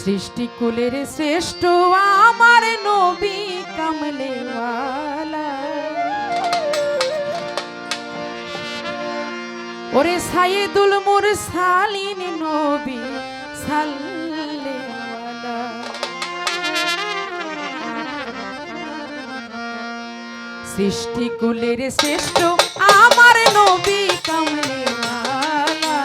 সৃষ্টিকুলের শ্রেষ্ঠ আমার নবী কামলেওয়ালা, ওরে সাইয়েদুল মুরসালিন নবী সাল্লেওয়ালা। সৃষ্টিকুলের শ্রেষ্ঠ আমার নবী কামলেওয়ালা,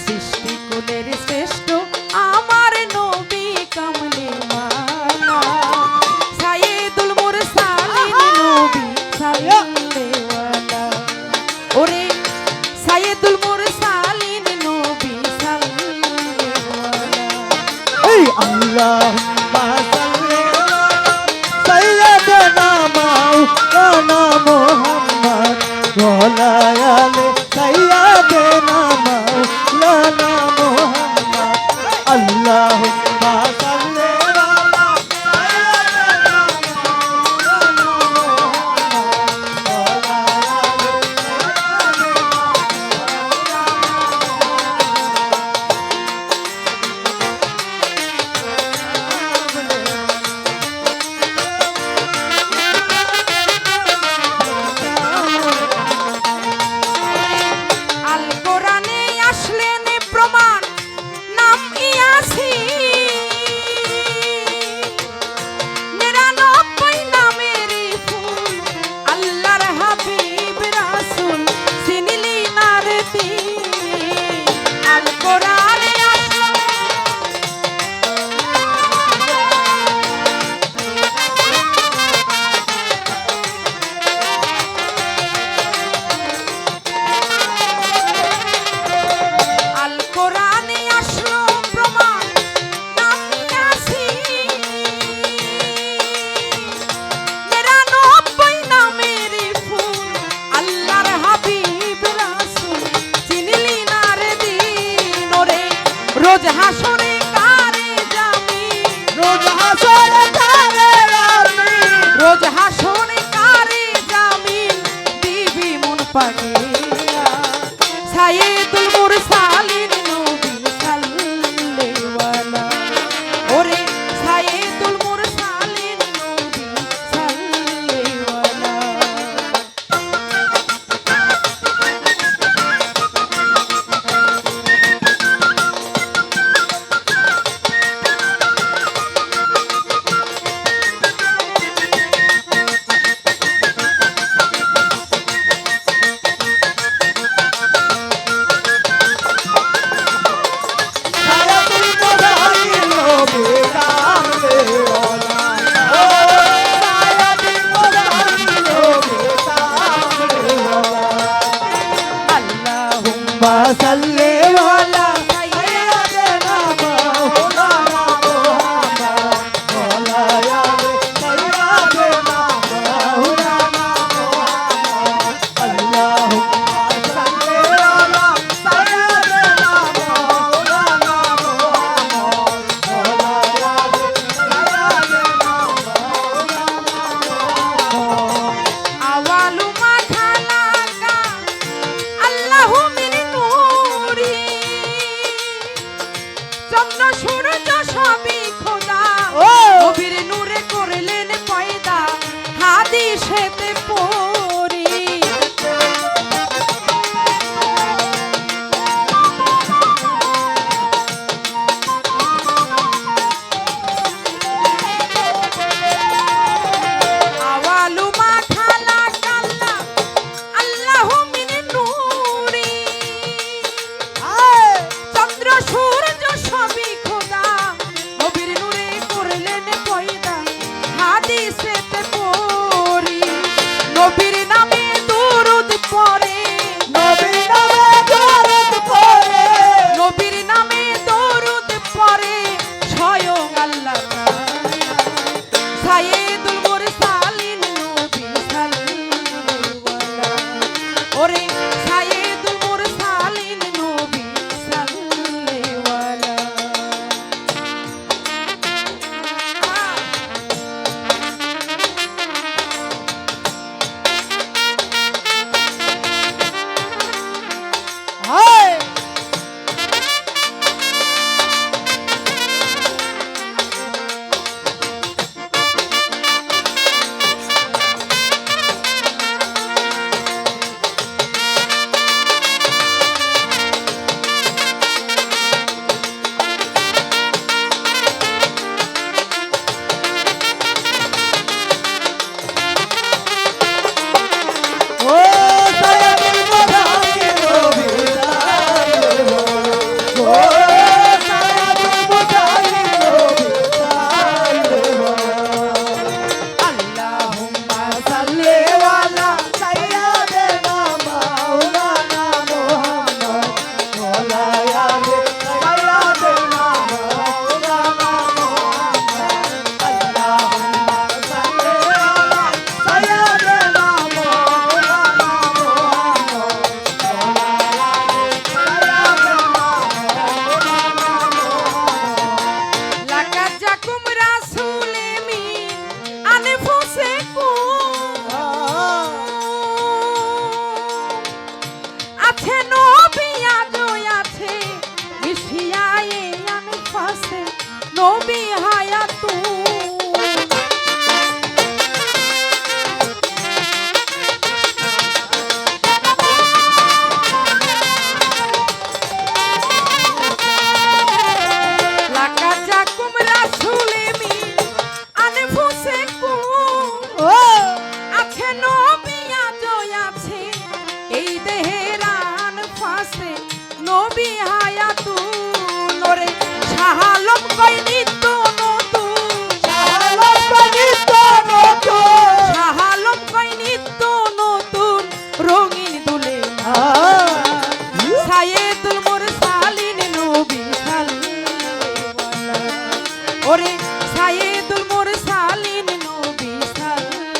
সৃষ্টিকুলের শ্রেষ্ঠ আমার নবী কামলেওয়ালা, সাইয়েদুল মুরসালিন নবী সাল্লেওয়ালা, ওরে সাইয়েদুল মুরসালিন নবী সাল্লেওয়ালা। এই আল্লাহুম্মা সাল্লি আলা সাইয়্যিদিনা মাওলানা মুহাম্মদ ওয়া আলা আলি সাইয়্যিদিনা মাওলানা মুহাম্মদ। আল্লাহুম্মা সাল্লি আলা সাইয়্যিদিনা মাওলানা মুহাম্মদ ওয়া আলা আলি আল কোরআনে আসলেন প্রমাণ নাম ইয়াসিন, 99 নামের ফুল আল্লাহর হাবিব রাসূল চিনলি না রে তুই। আল কোরআনে আল কোরআনে আসলো প্রমাণ নাম ইয়াসিন, 99 নামের ফুল আল্লাহর হাবিব রাসূল চিনলি না রে দিন, ওরে রোজ হাসরে কারে জামিন, রোজ হাসরে কারে আমিন, রোজ হাসরে কারে জামিন দিবি মন পাগিয়া, সাইয়েদুল মুরসালিন নবী সাল্লেওয়ালা, ওরে সাইয়েদুল মুরসালিন নবী সাল্লেওয়ালা। নবী হায়াতু নবী হায়াতু নরে শাহালম কই নিত্য নতুন শাহালম কই নিত্য নতুন শাহালম কই নিত্য নতুন রঙিন দুলে সাইয়েদুল মুরসালিন নবী সাল্লাল্লাহু ওরে সাইয়েদুল মুরসালিন নবী সাল্লাল্লাহু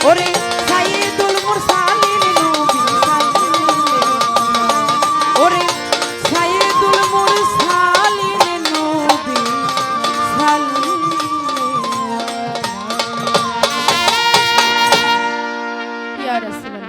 ওরে সাইয়েদুল মুরসালিন নবী সাল্লাল্লাহু ওরে সাইয়েদুল মুরসালিন নবী সাল্লাল্লাহু ইয়া রাসূলুল্লাহ।